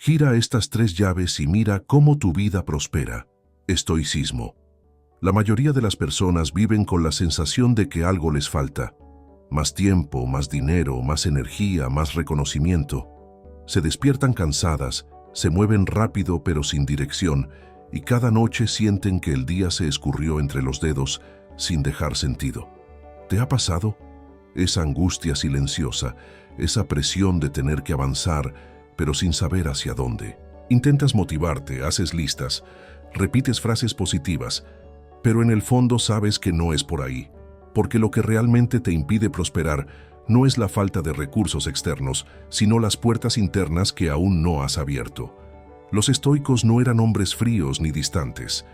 Gira estas 3 llaves y mira cómo tu vida prospera. Estoicismo. La mayoría de las personas viven con la sensación de que algo les falta. Más tiempo, más dinero, más energía, más reconocimiento. Se despiertan cansadas, se mueven rápido pero sin dirección, y cada noche sienten que el día se escurrió entre los dedos sin dejar sentido. ¿Te ha pasado? Esa angustia silenciosa, esa presión de tener que avanzar, pero sin saber hacia dónde. Intentas motivarte, haces listas, repites frases positivas, pero en el fondo sabes que no es por ahí, porque lo que realmente te impide prosperar no es la falta de recursos externos, sino las puertas internas que aún no has abierto. Los estoicos no eran hombres fríos ni distantes,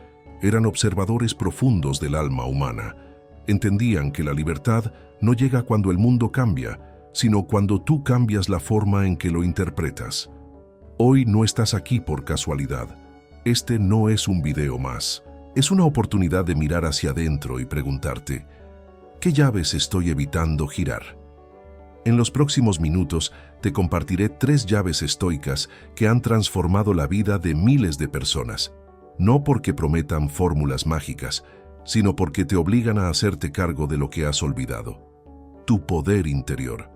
eran observadores profundos del alma humana. Entendían que la libertad no llega cuando el mundo cambia, sino cuando tú cambias la forma en que lo interpretas. Hoy no estás aquí por casualidad. Este no es un video más. Es una oportunidad de mirar hacia adentro y preguntarte, ¿qué llaves estoy evitando girar? En los próximos minutos te compartiré 3 llaves estoicas que han transformado la vida de miles de personas. No porque prometan fórmulas mágicas, sino porque te obligan a hacerte cargo de lo que has olvidado. Tu poder interior.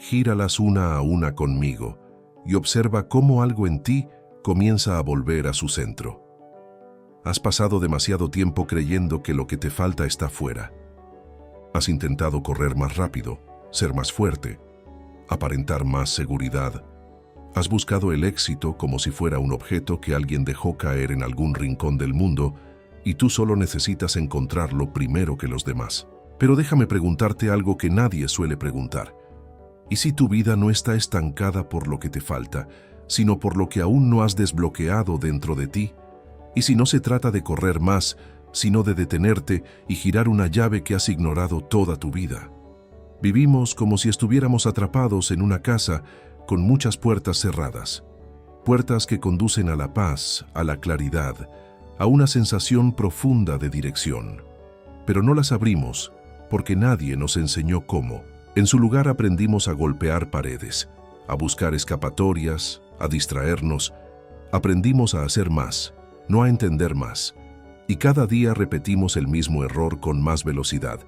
Gíralas una a una conmigo y observa cómo algo en ti comienza a volver a su centro. Has pasado demasiado tiempo creyendo que lo que te falta está fuera. Has intentado correr más rápido, ser más fuerte, aparentar más seguridad. Has buscado el éxito como si fuera un objeto que alguien dejó caer en algún rincón del mundo y tú solo necesitas encontrarlo primero que los demás. Pero déjame preguntarte algo que nadie suele preguntar. ¿Y si tu vida no está estancada por lo que te falta, sino por lo que aún no has desbloqueado dentro de ti? ¿Y si no se trata de correr más, sino de detenerte y girar una llave que has ignorado toda tu vida? Vivimos como si estuviéramos atrapados en una casa con muchas puertas cerradas. Puertas que conducen a la paz, a la claridad, a una sensación profunda de dirección. Pero no las abrimos porque nadie nos enseñó cómo. En su lugar aprendimos a golpear paredes, a buscar escapatorias, a distraernos. Aprendimos a hacer más, no a entender más. Y cada día repetimos el mismo error con más velocidad.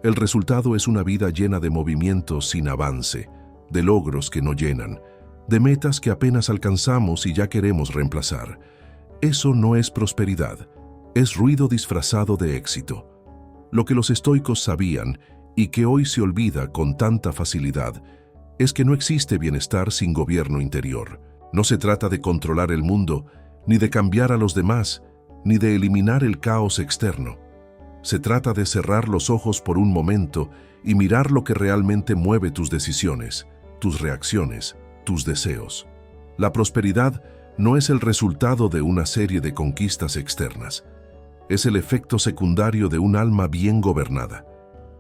El resultado es una vida llena de movimientos sin avance, de logros que no llenan, de metas que apenas alcanzamos y ya queremos reemplazar. Eso no es prosperidad, es ruido disfrazado de éxito. Lo que los estoicos sabían y que hoy se olvida con tanta facilidad es que no existe bienestar sin gobierno interior. No se trata de controlar el mundo, ni de cambiar a los demás, ni de eliminar el caos externo. Se trata de cerrar los ojos por un momento y mirar lo que realmente mueve tus decisiones, tus reacciones, tus deseos. La prosperidad no es el resultado de una serie de conquistas externas. Es el efecto secundario de un alma bien gobernada.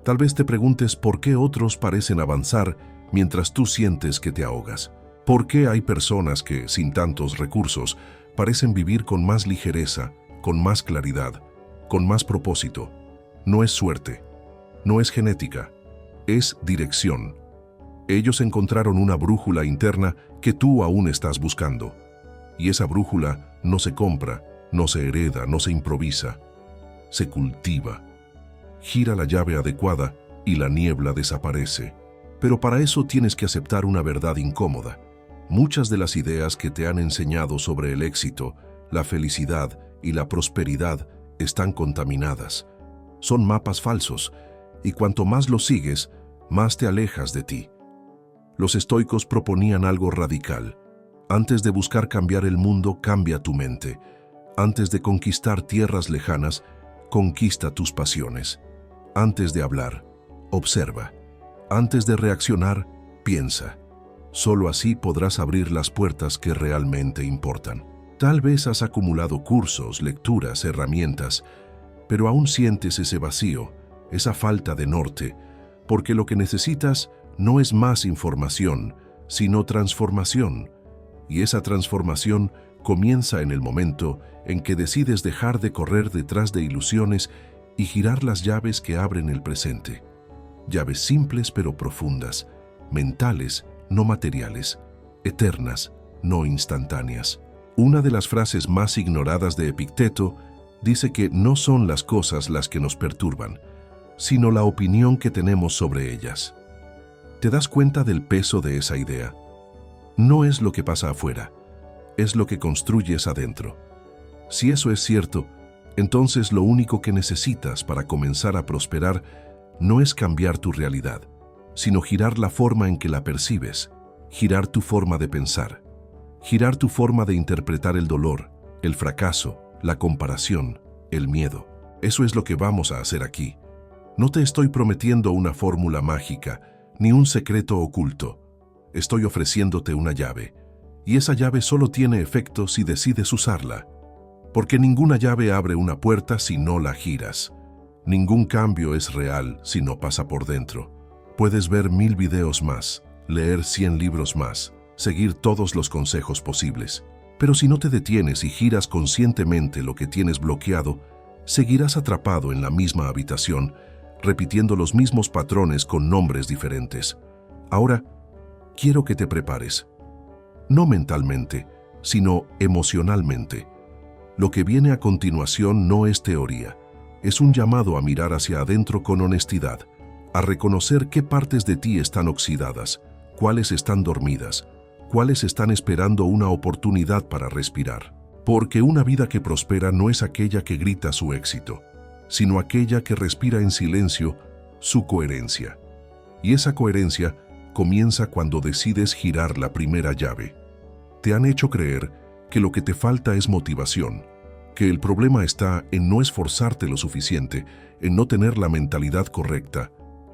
Tal vez te preguntes por qué otros parecen avanzar mientras tú sientes que te ahogas. ¿Por qué hay personas que, sin tantos recursos, parecen vivir con más ligereza, con más claridad, con más propósito? No es suerte, no es genética, es dirección. Ellos encontraron una brújula interna que tú aún estás buscando. Y esa brújula no se compra, no se hereda, no se improvisa, se cultiva. Gira la llave adecuada y la niebla desaparece. Pero para eso tienes que aceptar una verdad incómoda. Muchas de las ideas que te han enseñado sobre el éxito, la felicidad y la prosperidad están contaminadas. Son mapas falsos, y cuanto más los sigues, más te alejas de ti. Los estoicos proponían algo radical. Antes de buscar cambiar el mundo, cambia tu mente. Antes de conquistar tierras lejanas, conquista tus pasiones. Antes de hablar, observa. Antes de reaccionar, piensa. Solo así podrás abrir las puertas que realmente importan. Tal vez has acumulado cursos, lecturas, herramientas, pero aún sientes ese vacío, esa falta de norte, porque lo que necesitas no es más información, sino transformación. Y esa transformación comienza en el momento en que decides dejar de correr detrás de ilusiones y girar las llaves que abren el presente. Llaves simples pero profundas, mentales, no materiales, eternas, no instantáneas. Una de las frases más ignoradas de Epicteto dice que no son las cosas las que nos perturban, sino la opinión que tenemos sobre ellas. ¿Te das cuenta del peso de esa idea? No es lo que pasa afuera, es lo que construyes adentro. Si eso es cierto, entonces lo único que necesitas para comenzar a prosperar no es cambiar tu realidad, sino girar la forma en que la percibes, girar tu forma de pensar, girar tu forma de interpretar el dolor, el fracaso, la comparación, el miedo. Eso es lo que vamos a hacer aquí. No te estoy prometiendo una fórmula mágica, ni un secreto oculto. Estoy ofreciéndote una llave, y esa llave solo tiene efecto si decides usarla. Porque ninguna llave abre una puerta si no la giras. Ningún cambio es real si no pasa por dentro. Puedes ver 1000 videos más, leer 100 libros más, seguir todos los consejos posibles. Pero si no te detienes y giras conscientemente lo que tienes bloqueado, seguirás atrapado en la misma habitación, repitiendo los mismos patrones con nombres diferentes. Ahora, quiero que te prepares. No mentalmente, sino emocionalmente. Lo que viene a continuación no es teoría. Es un llamado a mirar hacia adentro con honestidad, a reconocer qué partes de ti están oxidadas, cuáles están dormidas, cuáles están esperando una oportunidad para respirar. Porque una vida que prospera no es aquella que grita su éxito, sino aquella que respira en silencio su coherencia. Y esa coherencia comienza cuando decides girar la primera llave. Te han hecho creer que lo que te falta es motivación, que el problema está en no esforzarte lo suficiente, en no tener la mentalidad correcta,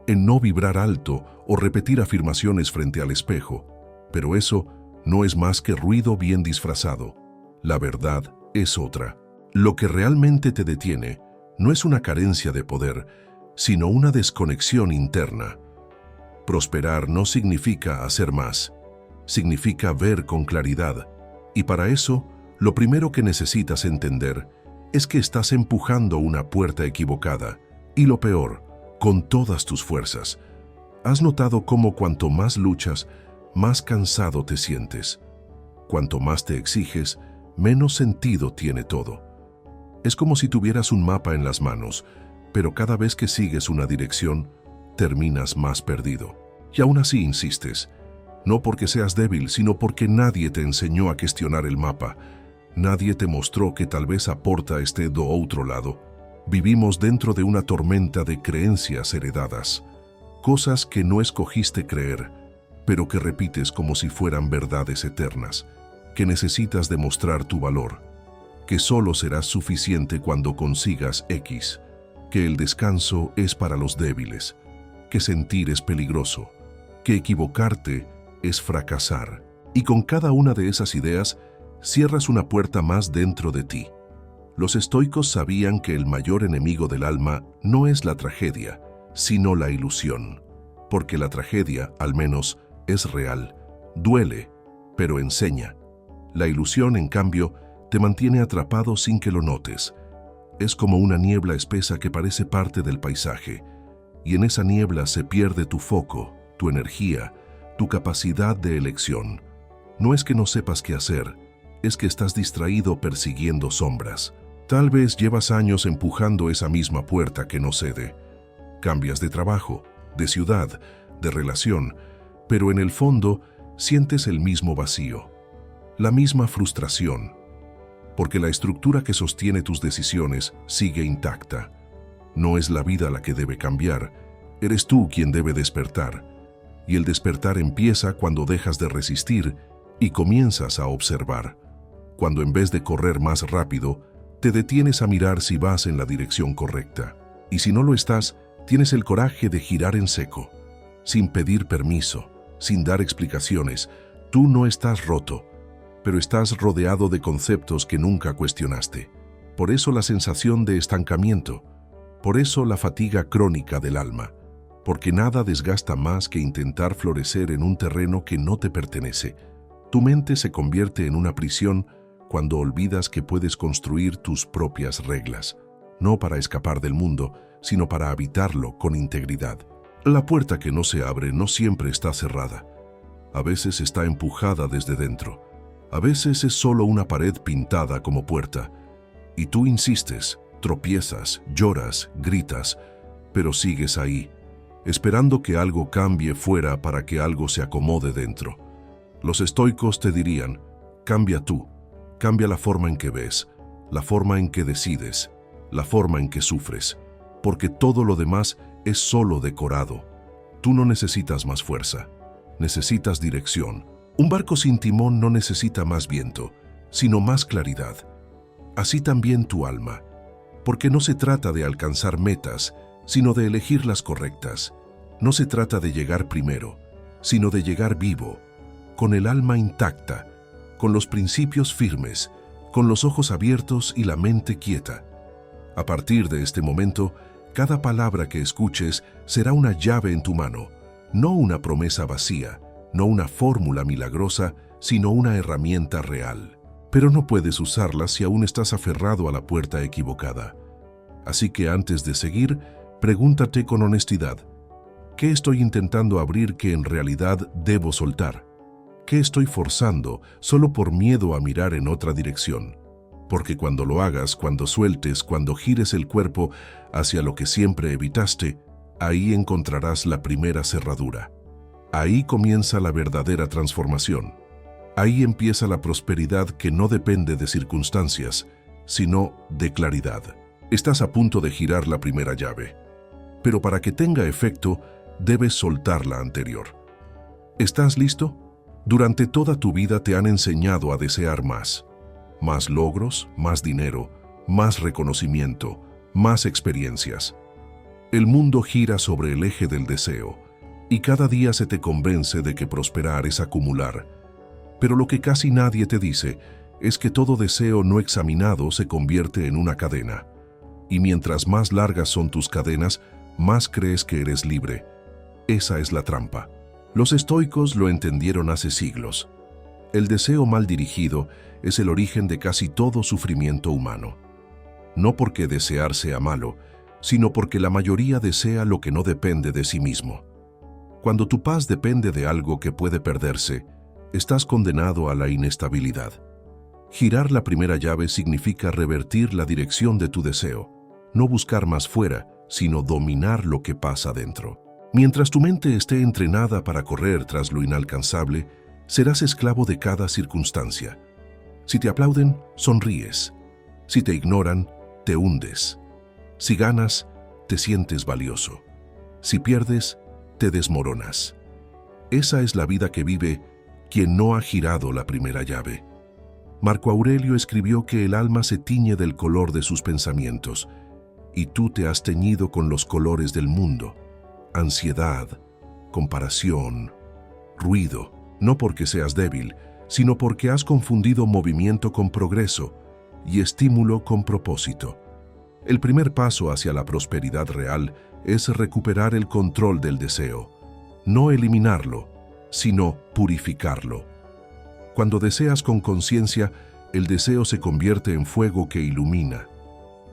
en no vibrar alto o repetir afirmaciones frente al espejo. Pero eso no es más que ruido bien disfrazado. La verdad es otra. Lo que realmente te detiene no es una carencia de poder, sino una desconexión interna. Prosperar no significa hacer más, significa ver con claridad. Y para eso, lo primero que necesitas entender es que estás empujando una puerta equivocada. Y lo peor, con todas tus fuerzas. ¿Has notado cómo cuanto más luchas, más cansado te sientes? Cuanto más te exiges, menos sentido tiene todo. Es como si tuvieras un mapa en las manos, pero cada vez que sigues una dirección, terminas más perdido. Y aún así insistes. No porque seas débil, sino porque nadie te enseñó a cuestionar el mapa. Nadie te mostró que tal vez a porta esté do outro lado. Vivimos dentro de una tormenta de creencias heredadas. Cosas que no escogiste creer, pero que repites como si fueran verdades eternas. Que necesitas demostrar tu valor. Que solo serás suficiente cuando consigas X. Que el descanso es para los débiles. Que sentir es peligroso. Que equivocarte es fracasar. Y con cada una de esas ideas, cierras una puerta más dentro de ti. Los estoicos sabían que el mayor enemigo del alma no es la tragedia, sino la ilusión. Porque la tragedia, al menos, es real, duele, pero enseña. La ilusión, en cambio, te mantiene atrapado sin que lo notes. Es como una niebla espesa que parece parte del paisaje, y en esa niebla se pierde tu foco, tu energía, tu capacidad de elección. No es que no sepas qué hacer, es que estás distraído persiguiendo sombras. Tal vez llevas años empujando esa misma puerta que no cede. Cambias de trabajo, de ciudad, de relación, pero en el fondo sientes el mismo vacío, la misma frustración, porque la estructura que sostiene tus decisiones sigue intacta. No es la vida la que debe cambiar, eres tú quien debe despertar. Y el despertar empieza cuando dejas de resistir y comienzas a observar. Cuando en vez de correr más rápido, te detienes a mirar si vas en la dirección correcta. Y si no lo estás, tienes el coraje de girar en seco, sin pedir permiso, sin dar explicaciones. Tú no estás roto, pero estás rodeado de conceptos que nunca cuestionaste. Por eso la sensación de estancamiento, por eso la fatiga crónica del alma, porque nada desgasta más que intentar florecer en un terreno que no te pertenece. Tu mente se convierte en una prisión cuando olvidas que puedes construir tus propias reglas, no para escapar del mundo, sino para habitarlo con integridad. La puerta que no se abre no siempre está cerrada. A veces está empujada desde dentro. A veces es solo una pared pintada como puerta, y tú insistes, tropiezas, lloras, gritas, pero sigues ahí, esperando que algo cambie fuera para que algo se acomode dentro. Los estoicos te dirían, cambia tú, cambia la forma en que ves, la forma en que decides, la forma en que sufres, porque todo lo demás es solo decorado. Tú no necesitas más fuerza, necesitas dirección. Un barco sin timón no necesita más viento, sino más claridad. Así también tu alma, porque no se trata de alcanzar metas, sino de elegir las correctas. No se trata de llegar primero, sino de llegar vivo, con el alma intacta, con los principios firmes, con los ojos abiertos y la mente quieta. A partir de este momento, cada palabra que escuches será una llave en tu mano, no una promesa vacía, no una fórmula milagrosa, sino una herramienta real. Pero no puedes usarla si aún estás aferrado a la puerta equivocada. Así que antes de seguir, pregúntate con honestidad, ¿qué estoy intentando abrir que en realidad debo soltar? ¿Qué estoy forzando solo por miedo a mirar en otra dirección? Porque cuando lo hagas, cuando sueltes, cuando gires el cuerpo hacia lo que siempre evitaste, ahí encontrarás la primera cerradura. Ahí comienza la verdadera transformación. Ahí empieza la prosperidad que no depende de circunstancias, sino de claridad. Estás a punto de girar la primera llave, pero para que tenga efecto, debes soltar la anterior. ¿Estás listo? Durante toda tu vida te han enseñado a desear más. Más logros, más dinero, más reconocimiento, más experiencias. El mundo gira sobre el eje del deseo, y cada día se te convence de que prosperar es acumular. Pero lo que casi nadie te dice es que todo deseo no examinado se convierte en una cadena. Y mientras más largas son tus cadenas, más crees que eres libre. Esa es la trampa. Los estoicos lo entendieron hace siglos. El deseo mal dirigido es el origen de casi todo sufrimiento humano. No porque desear sea malo, sino porque la mayoría desea lo que no depende de sí mismo. Cuando tu paz depende de algo que puede perderse, estás condenado a la inestabilidad. Girar la primera llave significa revertir la dirección de tu deseo, no buscar más fuera, sino dominar lo que pasa dentro. Mientras tu mente esté entrenada para correr tras lo inalcanzable, serás esclavo de cada circunstancia. Si te aplauden, sonríes. Si te ignoran, te hundes. Si ganas, te sientes valioso. Si pierdes, te desmoronas. Esa es la vida que vive quien no ha girado la primera llave. Marco Aurelio escribió que el alma se tiñe del color de sus pensamientos, y tú te has teñido con los colores del mundo. Ansiedad, comparación, ruido, no porque seas débil, sino porque has confundido movimiento con progreso y estímulo con propósito. El primer paso hacia la prosperidad real es recuperar el control del deseo, no eliminarlo, sino purificarlo. Cuando deseas con conciencia, el deseo se convierte en fuego que ilumina.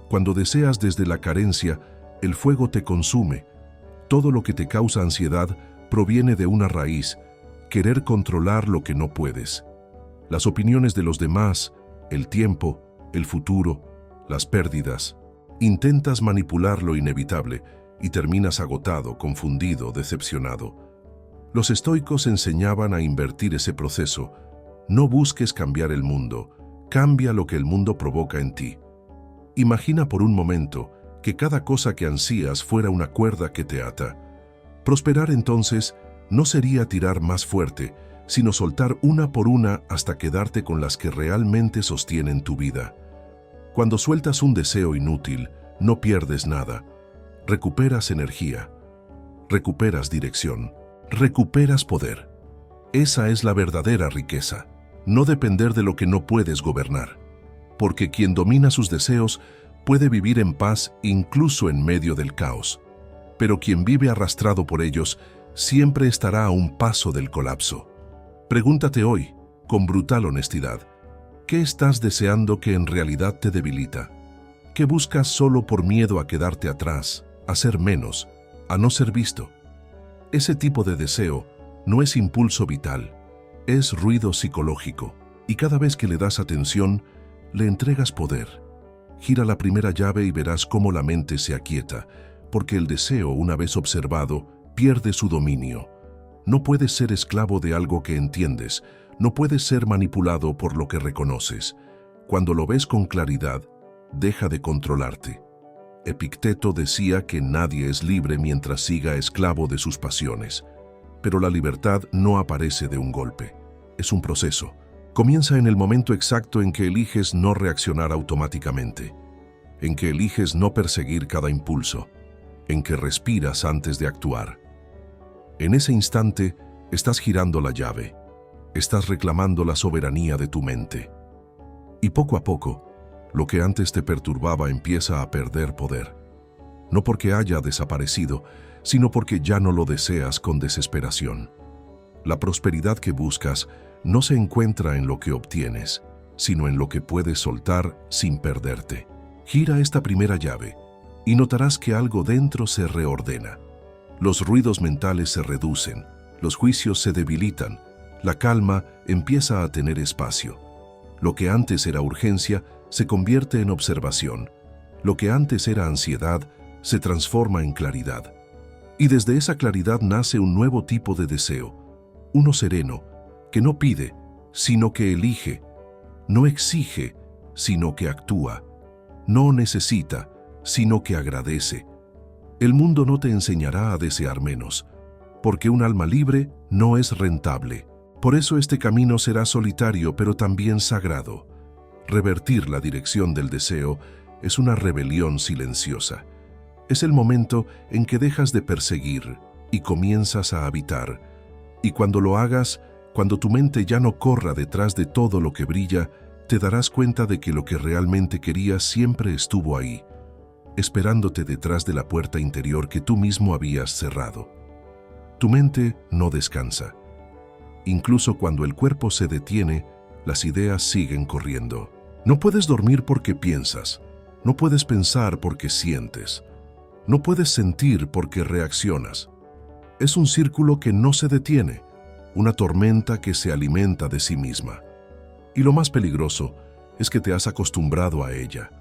Cuando deseas desde la carencia, el fuego te consume. Todo lo que te causa ansiedad proviene de una raíz, querer controlar lo que no puedes. Las opiniones de los demás, el tiempo, el futuro, las pérdidas. Intentas manipular lo inevitable y terminas agotado, confundido, decepcionado. Los estoicos enseñaban a invertir ese proceso. No busques cambiar el mundo, cambia lo que el mundo provoca en ti. Imagina por un momento que cada cosa que ansías fuera una cuerda que te ata. Prosperar entonces no sería tirar más fuerte, sino soltar una por una hasta quedarte con las que realmente sostienen tu vida. Cuando sueltas un deseo inútil, no pierdes nada. Recuperas energía, recuperas dirección, recuperas poder. Esa es la verdadera riqueza, no depender de lo que no puedes gobernar. Porque quien domina sus deseos puede vivir en paz incluso en medio del caos. Pero quien vive arrastrado por ellos siempre estará a un paso del colapso. Pregúntate hoy, con brutal honestidad, ¿qué estás deseando que en realidad te debilita? ¿Qué buscas solo por miedo a quedarte atrás, a ser menos, a no ser visto? Ese tipo de deseo no es impulso vital, es ruido psicológico. Y cada vez que le das atención, le entregas poder. Gira la primera llave y verás cómo la mente se aquieta, porque el deseo, una vez observado, pierde su dominio. No puedes ser esclavo de algo que entiendes, no puedes ser manipulado por lo que reconoces. Cuando lo ves con claridad, deja de controlarte. Epicteto decía que nadie es libre mientras siga esclavo de sus pasiones. Pero la libertad no aparece de un golpe. Es un proceso. Comienza en el momento exacto en que eliges no reaccionar automáticamente, en que eliges no perseguir cada impulso, en que respiras antes de actuar. En ese instante, estás girando la llave, estás reclamando la soberanía de tu mente. Y poco a poco, lo que antes te perturbaba empieza a perder poder. No porque haya desaparecido, sino porque ya no lo deseas con desesperación. La prosperidad que buscas no se encuentra en lo que obtienes, sino en lo que puedes soltar sin perderte. Gira esta primera llave y notarás que algo dentro se reordena. Los ruidos mentales se reducen, los juicios se debilitan, la calma empieza a tener espacio. Lo que antes era urgencia se convierte en observación. Lo que antes era ansiedad se transforma en claridad. Y desde esa claridad nace un nuevo tipo de deseo, uno sereno, que no pide, sino que elige, no exige, sino que actúa, no necesita, sino que agradece. El mundo no te enseñará a desear menos, porque un alma libre no es rentable. Por eso este camino será solitario, pero también sagrado. Revertir la dirección del deseo es una rebelión silenciosa. Es el momento en que dejas de perseguir y comienzas a habitar. Y cuando lo hagas, cuando tu mente ya no corra detrás de todo lo que brilla, te darás cuenta de que lo que realmente querías siempre estuvo ahí, esperándote detrás de la puerta interior que tú mismo habías cerrado. Tu mente no descansa. Incluso cuando el cuerpo se detiene, las ideas siguen corriendo. No puedes dormir porque piensas, no puedes pensar porque sientes, no puedes sentir porque reaccionas. Es un círculo que no se detiene, una tormenta que se alimenta de sí misma. Y lo más peligroso es que te has acostumbrado a ella.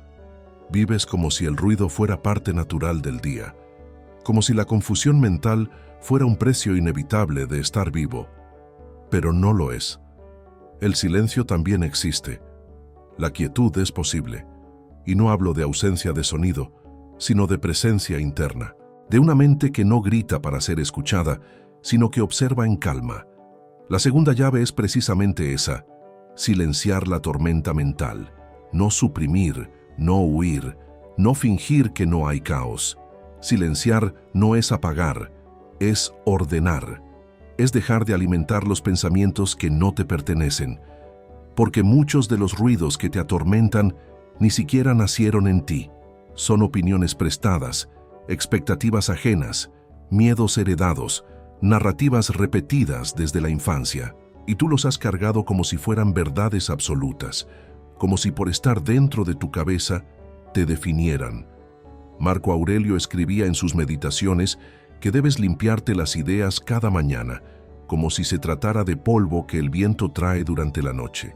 Vives como si el ruido fuera parte natural del día, como si la confusión mental fuera un precio inevitable de estar vivo. Pero no lo es. El silencio también existe. La quietud es posible. Y no hablo de ausencia de sonido, sino de presencia interna, de una mente que no grita para ser escuchada, sino que observa en calma. La segunda llave es precisamente esa: silenciar la tormenta mental, no suprimir, no huir, no fingir que no hay caos. Silenciar no es apagar, es ordenar. Es dejar de alimentar los pensamientos que no te pertenecen, porque muchos de los ruidos que te atormentan ni siquiera nacieron en ti. Son opiniones prestadas, expectativas ajenas, miedos heredados, narrativas repetidas desde la infancia, y tú los has cargado como si fueran verdades absolutas, como si por estar dentro de tu cabeza te definieran. Marco Aurelio escribía en sus meditaciones que debes limpiarte las ideas cada mañana, como si se tratara de polvo que el viento trae durante la noche.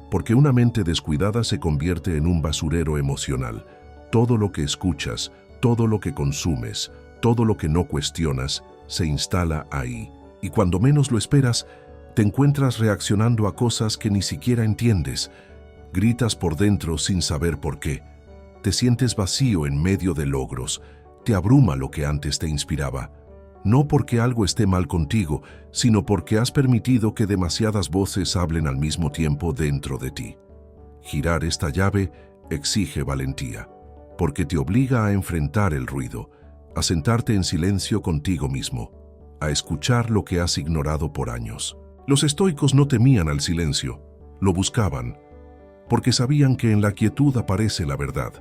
Porque una mente descuidada se convierte en un basurero emocional. Todo lo que escuchas, todo lo que consumes, todo lo que no cuestionas, se instala ahí. Y cuando menos lo esperas, te encuentras reaccionando a cosas que ni siquiera entiendes. Gritas por dentro sin saber por qué. Te sientes vacío en medio de logros. Te abruma lo que antes te inspiraba. No porque algo esté mal contigo, sino porque has permitido que demasiadas voces hablen al mismo tiempo dentro de ti. Girar esta llave exige valentía, porque te obliga a enfrentar el ruido, a sentarte en silencio contigo mismo, a escuchar lo que has ignorado por años. Los estoicos no temían al silencio, lo buscaban, porque sabían que en la quietud aparece la verdad.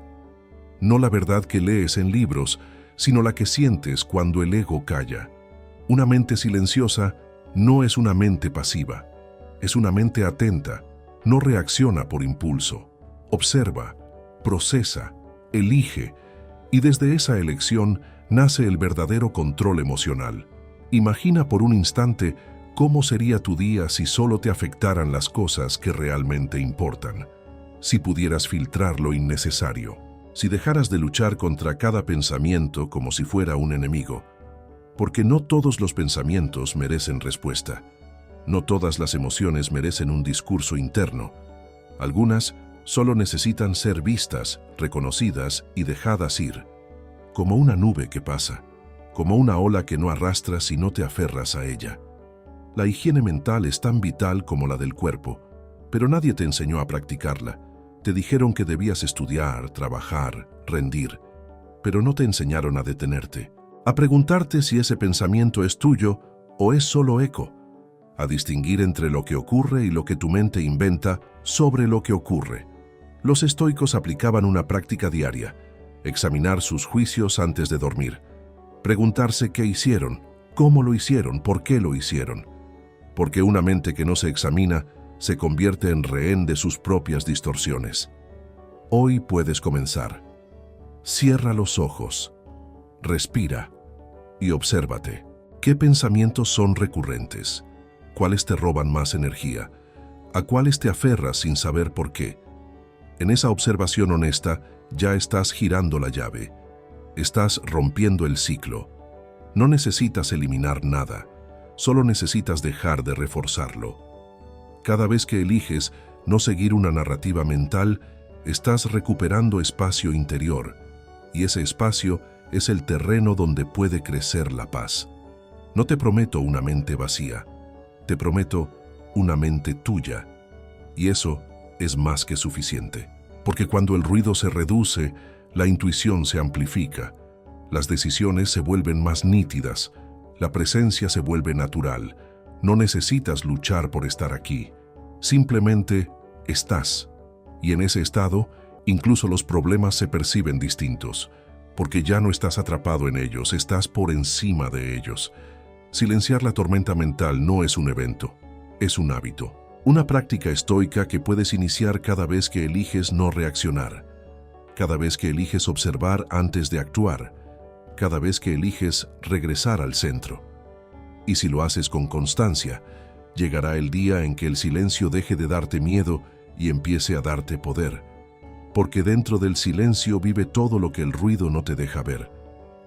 No la verdad que lees en libros, sino la que sientes cuando el ego calla. Una mente silenciosa no es una mente pasiva, es una mente atenta, no reacciona por impulso, observa, procesa, elige, y desde esa elección nace el verdadero control emocional. Imagina por un instante ¿Cómo sería tu día si solo te afectaran las cosas que realmente importan? Si pudieras filtrar lo innecesario, si dejaras de luchar contra cada pensamiento como si fuera un enemigo, porque no todos los pensamientos merecen respuesta. No todas las emociones merecen un discurso interno. Algunas solo necesitan ser vistas, reconocidas y dejadas ir, como una nube que pasa, como una ola que no arrastras si no te aferras a ella. La higiene mental es tan vital como la del cuerpo, pero nadie te enseñó a practicarla. Te dijeron que debías estudiar, trabajar, rendir, pero no te enseñaron a detenerte, a preguntarte si ese pensamiento es tuyo o es solo eco, a distinguir entre lo que ocurre y lo que tu mente inventa sobre lo que ocurre. Los estoicos aplicaban una práctica diaria: examinar sus juicios antes de dormir, preguntarse qué hicieron, cómo lo hicieron, por qué lo hicieron. Porque una mente que no se examina se convierte en rehén de sus propias distorsiones. Hoy puedes comenzar. Cierra los ojos, respira y obsérvate. ¿Qué pensamientos son recurrentes? ¿Cuáles te roban más energía? ¿A cuáles te aferras sin saber por qué? En esa observación honesta ya estás girando la llave. Estás rompiendo el ciclo. No necesitas eliminar nada, solo necesitas dejar de reforzarlo. Cada vez que eliges no seguir una narrativa mental, estás recuperando espacio interior, y ese espacio es el terreno donde puede crecer la paz. No te prometo una mente vacía, te prometo una mente tuya, y eso es más que suficiente. Porque cuando el ruido se reduce, la intuición se amplifica, las decisiones se vuelven más nítidas, la presencia se vuelve natural. No necesitas luchar por estar aquí, simplemente estás. Y en ese estado, incluso los problemas se perciben distintos, porque ya no estás atrapado en ellos, estás por encima de ellos. Silenciar la tormenta mental no es un evento, es un hábito. Una práctica estoica que puedes iniciar cada vez que eliges no reaccionar, cada vez que eliges observar antes de actuar, cada vez que eliges regresar al centro. Y si lo haces con constancia, llegará el día en que el silencio deje de darte miedo y empiece a darte poder. Porque dentro del silencio vive todo lo que el ruido no te deja ver.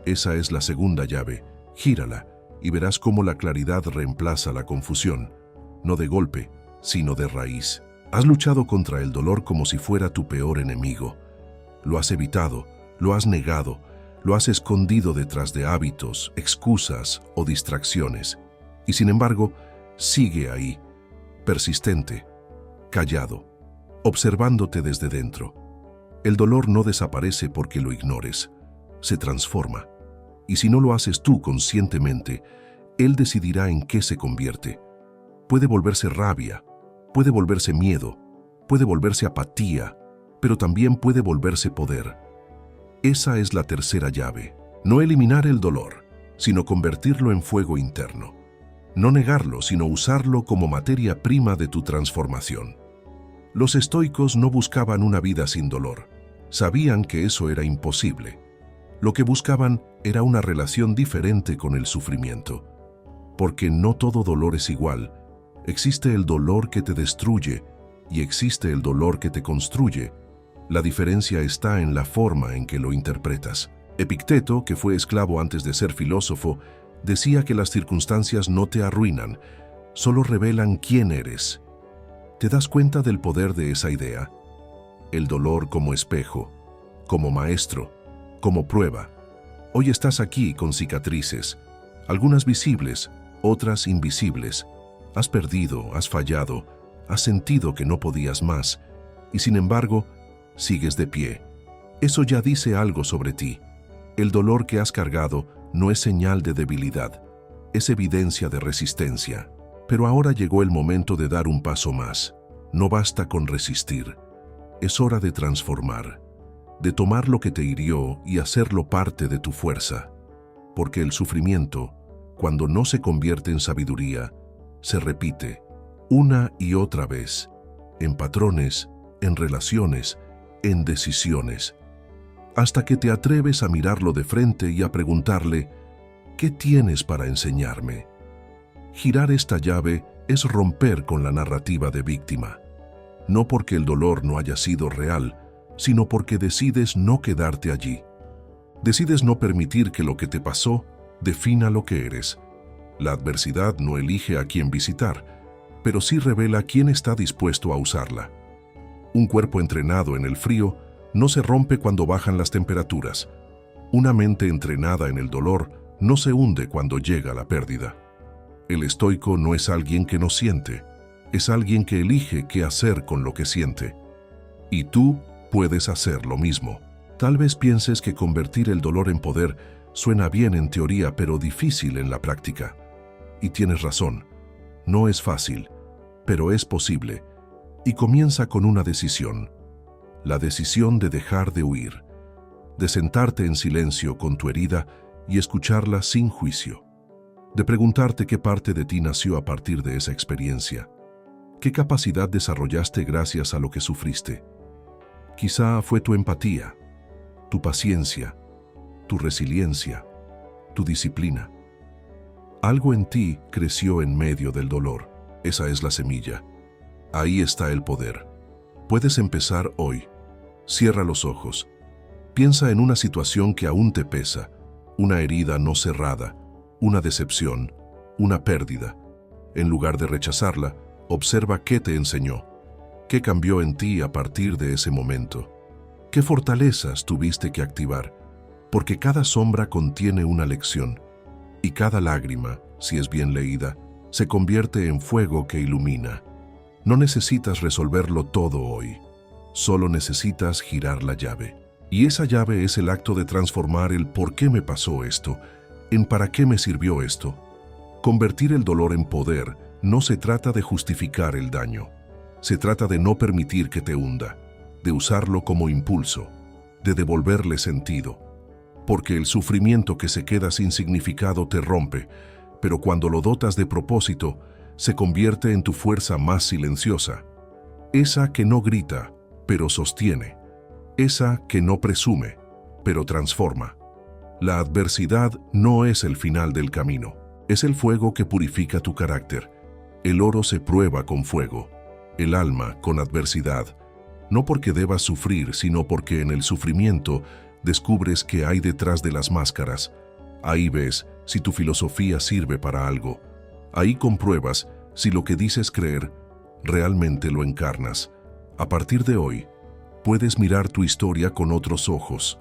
Esa es la segunda llave. Gírala y verás cómo la claridad reemplaza la confusión, no de golpe, sino de raíz. Has luchado contra el dolor como si fuera tu peor enemigo. Lo has evitado, lo has negado, lo has escondido detrás de hábitos, excusas o distracciones. Y sin embargo, sigue ahí, persistente, callado, observándote desde dentro. El dolor no desaparece porque lo ignores, se transforma. Y si no lo haces tú conscientemente, él decidirá en qué se convierte. Puede volverse rabia, puede volverse miedo, puede volverse apatía, pero también puede volverse poder. Esa es la tercera llave. No eliminar el dolor, sino convertirlo en fuego interno. No negarlo, sino usarlo como materia prima de tu transformación. Los estoicos no buscaban una vida sin dolor. Sabían que eso era imposible. Lo que buscaban era una relación diferente con el sufrimiento. Porque no todo dolor es igual. Existe el dolor que te destruye y existe el dolor que te construye. La diferencia está en la forma en que lo interpretas. Epicteto, que fue esclavo antes de ser filósofo, decía que las circunstancias no te arruinan, solo revelan quién eres. ¿Te das cuenta del poder de esa idea? El dolor como espejo, como maestro, como prueba. Hoy estás aquí con cicatrices, algunas visibles, otras invisibles. Has perdido, has fallado, has sentido que no podías más, y sin embargo, sigues de pie. Eso ya dice algo sobre ti. El dolor que has cargado no es señal de debilidad, es evidencia de resistencia. Pero ahora llegó el momento de dar un paso más. No basta con resistir. Es hora de transformar, de tomar lo que te hirió y hacerlo parte de tu fuerza. Porque el sufrimiento, cuando no se convierte en sabiduría, se repite una y otra vez, en patrones, en relaciones, en decisiones, hasta que te atreves a mirarlo de frente y a preguntarle, ¿qué tienes para enseñarme? Girar esta llave es romper con la narrativa de víctima. No porque el dolor no haya sido real, sino porque decides no quedarte allí. Decides no permitir que lo que te pasó defina lo que eres. La adversidad no elige a quién visitar, pero sí revela quién está dispuesto a usarla. Un cuerpo entrenado en el frío no se rompe cuando bajan las temperaturas. Una mente entrenada en el dolor no se hunde cuando llega la pérdida. El estoico no es alguien que no siente, es alguien que elige qué hacer con lo que siente. Y tú puedes hacer lo mismo. Tal vez pienses que convertir el dolor en poder suena bien en teoría, pero difícil en la práctica. Y tienes razón, no es fácil, pero es posible. Y comienza con una decisión. La decisión de dejar de huir, de sentarte en silencio con tu herida y escucharla sin juicio. De preguntarte qué parte de ti nació a partir de esa experiencia. ¿Qué capacidad desarrollaste gracias a lo que sufriste? Quizá fue tu empatía, tu paciencia, tu resiliencia, tu disciplina. Algo en ti creció en medio del dolor. Esa es la semilla. Ahí está el poder. Puedes empezar hoy. Cierra los ojos. Piensa en una situación que aún te pesa, una herida no cerrada, una decepción, una pérdida. En lugar de rechazarla, observa qué te enseñó, qué cambió en ti a partir de ese momento, qué fortalezas tuviste que activar, porque cada sombra contiene una lección, y cada lágrima, si es bien leída, se convierte en fuego que ilumina. No necesitas resolverlo todo hoy, solo necesitas girar la llave. Y esa llave es el acto de transformar el ¿por qué me pasó esto? En ¿para qué me sirvió esto? Convertir el dolor en poder no se trata de justificar el daño. Se trata de no permitir que te hunda, de usarlo como impulso, de devolverle sentido. Porque el sufrimiento que se queda sin significado te rompe, pero cuando lo dotas de propósito, se convierte en tu fuerza más silenciosa. Esa que no grita, pero sostiene. Esa que no presume, pero transforma. La adversidad no es el final del camino, es el fuego que purifica tu carácter. El oro se prueba con fuego, el alma con adversidad, no porque debas sufrir, sino porque en el sufrimiento descubres qué hay detrás de las máscaras. Ahí ves si tu filosofía sirve para algo. Ahí compruebas si lo que dices creer realmente lo encarnas. A partir de hoy, puedes mirar tu historia con otros ojos,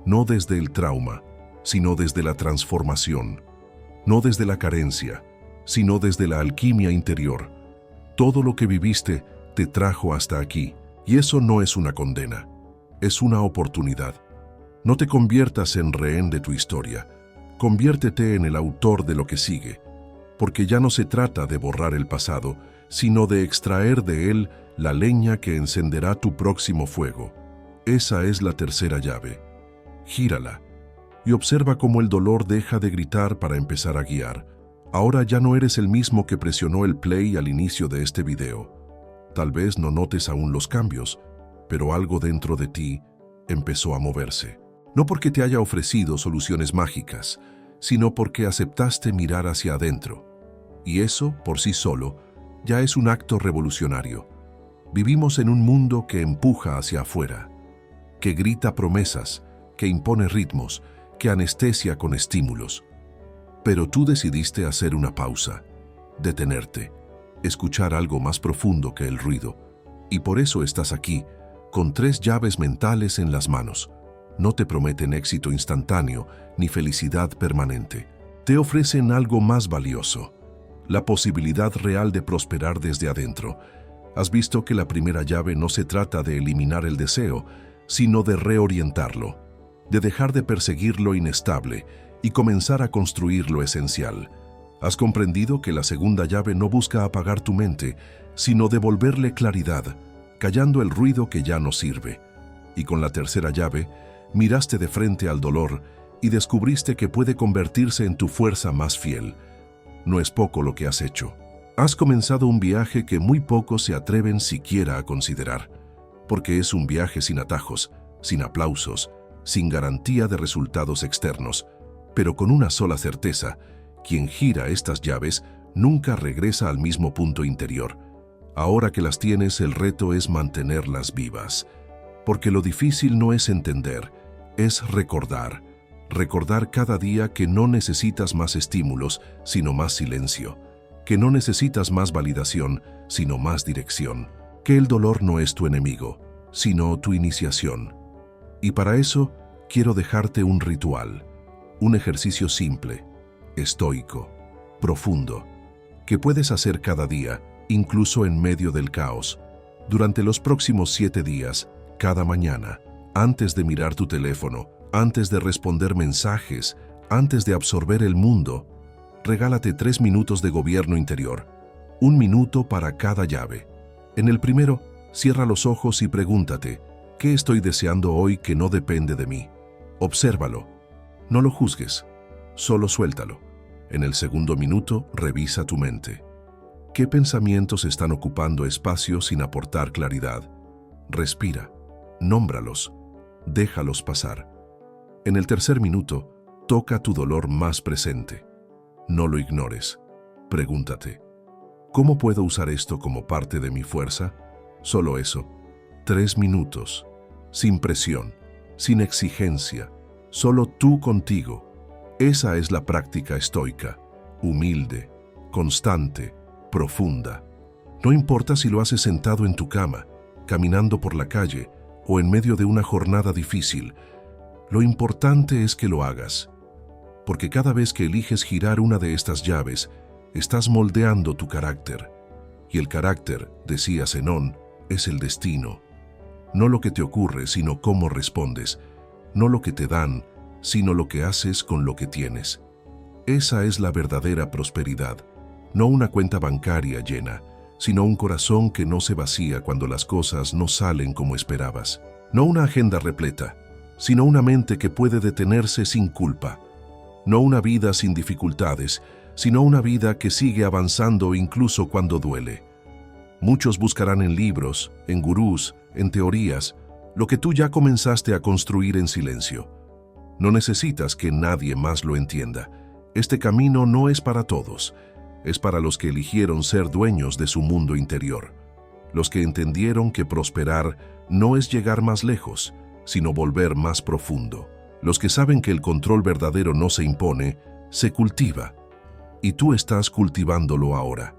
no desde el trauma, sino desde la transformación, no desde la carencia, sino desde la alquimia interior. Todo lo que viviste te trajo hasta aquí, y eso no es una condena, es una oportunidad. No te conviertas en rehén de tu historia, conviértete en el autor de lo que sigue, porque ya no se trata de borrar el pasado, sino de extraer de él la leña que encenderá tu próximo fuego. Esa es la tercera llave. Gírala y observa cómo el dolor deja de gritar para empezar a guiar. Ahora ya no eres el mismo que presionó el play al inicio de este video. Tal vez no notes aún los cambios, pero algo dentro de ti empezó a moverse. No porque te haya ofrecido soluciones mágicas, sino porque aceptaste mirar hacia adentro. Y eso, por sí solo, ya es un acto revolucionario. Vivimos en un mundo que empuja hacia afuera, que grita promesas, que impone ritmos, que anestesia con estímulos. Pero tú decidiste hacer una pausa, detenerte, escuchar algo más profundo que el ruido. Y por eso estás aquí, con 3 llaves mentales en las manos. No te prometen éxito instantáneo ni felicidad permanente. Te ofrecen algo más valioso, la posibilidad real de prosperar desde adentro. Has visto que la primera llave no se trata de eliminar el deseo, sino de reorientarlo, de dejar de perseguir lo inestable y comenzar a construir lo esencial. Has comprendido que la segunda llave no busca apagar tu mente, sino devolverle claridad, callando el ruido que ya no sirve. Y con la tercera llave, miraste de frente al dolor y descubriste que puede convertirse en tu fuerza más fiel. No es poco lo que has hecho. Has comenzado un viaje que muy pocos se atreven siquiera a considerar, porque es un viaje sin atajos, sin aplausos, sin garantía de resultados externos, pero con una sola certeza: quien gira estas llaves nunca regresa al mismo punto interior. Ahora que las tienes, el reto es mantenerlas vivas. Porque lo difícil no es entender, es recordar. Recordar cada día que no necesitas más estímulos, sino más silencio. Que no necesitas más validación, sino más dirección. Que el dolor no es tu enemigo, sino tu iniciación. Y para eso, quiero dejarte un ritual, un ejercicio simple, estoico, profundo, que puedes hacer cada día, incluso en medio del caos. Durante los próximos 7 días, cada mañana, antes de mirar tu teléfono, antes de responder mensajes, antes de absorber el mundo, regálate 3 minutos de gobierno interior, 1 minuto para cada llave. En el primero, cierra los ojos y pregúntate, ¿qué estoy deseando hoy que no depende de mí? Obsérvalo. No lo juzgues, solo suéltalo. En el segundo minuto, revisa tu mente. ¿Qué pensamientos están ocupando espacio sin aportar claridad? Respira, nómbralos, déjalos pasar. En el tercer minuto, toca tu dolor más presente. No lo ignores. Pregúntate, ¿cómo puedo usar esto como parte de mi fuerza? Solo eso. 3 minutos, sin presión, sin exigencia, solo tú contigo. Esa es la práctica estoica, humilde, constante, profunda. No importa si lo haces sentado en tu cama, caminando por la calle o en medio de una jornada difícil. Lo importante es que lo hagas, porque cada vez que eliges girar una de estas llaves, estás moldeando tu carácter. Y el carácter, decía Zenón, es el destino. No lo que te ocurre, sino cómo respondes. No lo que te dan, sino lo que haces con lo que tienes. Esa es la verdadera prosperidad. No una cuenta bancaria llena, sino un corazón que no se vacía cuando las cosas no salen como esperabas. No una agenda repleta, sino una mente que puede detenerse sin culpa. No una vida sin dificultades, sino una vida que sigue avanzando incluso cuando duele. Muchos buscarán en libros, en gurús, en teorías, lo que tú ya comenzaste a construir en silencio. No necesitas que nadie más lo entienda. Este camino no es para todos. Es para los que eligieron ser dueños de su mundo interior. Los que entendieron que prosperar no es llegar más lejos, sino volver más profundo. Los que saben que el control verdadero no se impone, se cultiva. Y tú estás cultivándolo ahora.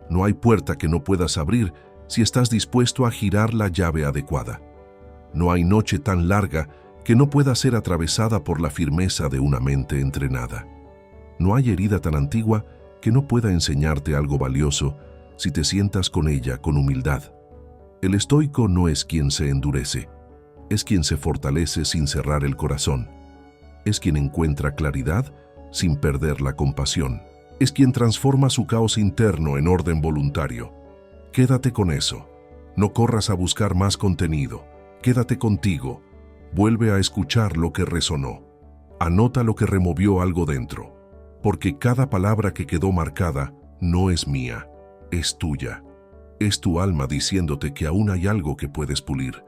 No hay puerta que no puedas abrir si estás dispuesto a girar la llave adecuada. No hay noche tan larga que no pueda ser atravesada por la firmeza de una mente entrenada. No hay herida tan antigua que no pueda enseñarte algo valioso si te sientas con ella con humildad. El estoico no es quien se endurece, es quien se fortalece sin cerrar el corazón. Es quien encuentra claridad sin perder la compasión. Es quien transforma su caos interno en orden voluntario. Quédate con eso. No corras a buscar más contenido. Quédate contigo. Vuelve a escuchar lo que resonó. Anota lo que removió algo dentro. Porque cada palabra que quedó marcada no es mía, es tuya. Es tu alma diciéndote que aún hay algo que puedes pulir,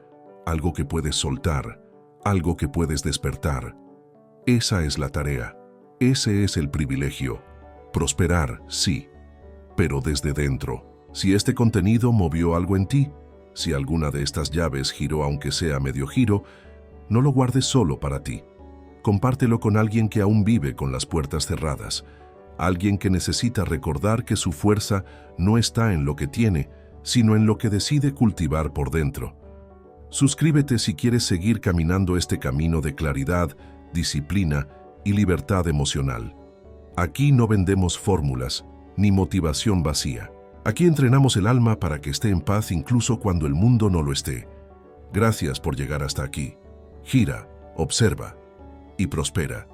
algo que puedes soltar, algo que puedes despertar. Esa es la tarea. Ese es el privilegio. Prosperar, sí, pero desde dentro. Si este contenido movió algo en ti, si alguna de estas llaves giró aunque sea medio giro, no lo guardes solo para ti. Compártelo con alguien que aún vive con las puertas cerradas, alguien que necesita recordar que su fuerza no está en lo que tiene, sino en lo que decide cultivar por dentro. Suscríbete si quieres seguir caminando este camino de claridad, disciplina y libertad emocional. Aquí no vendemos fórmulas ni motivación vacía. Aquí entrenamos el alma para que esté en paz incluso cuando el mundo no lo esté. Gracias por llegar hasta aquí. Gira, observa y prospera.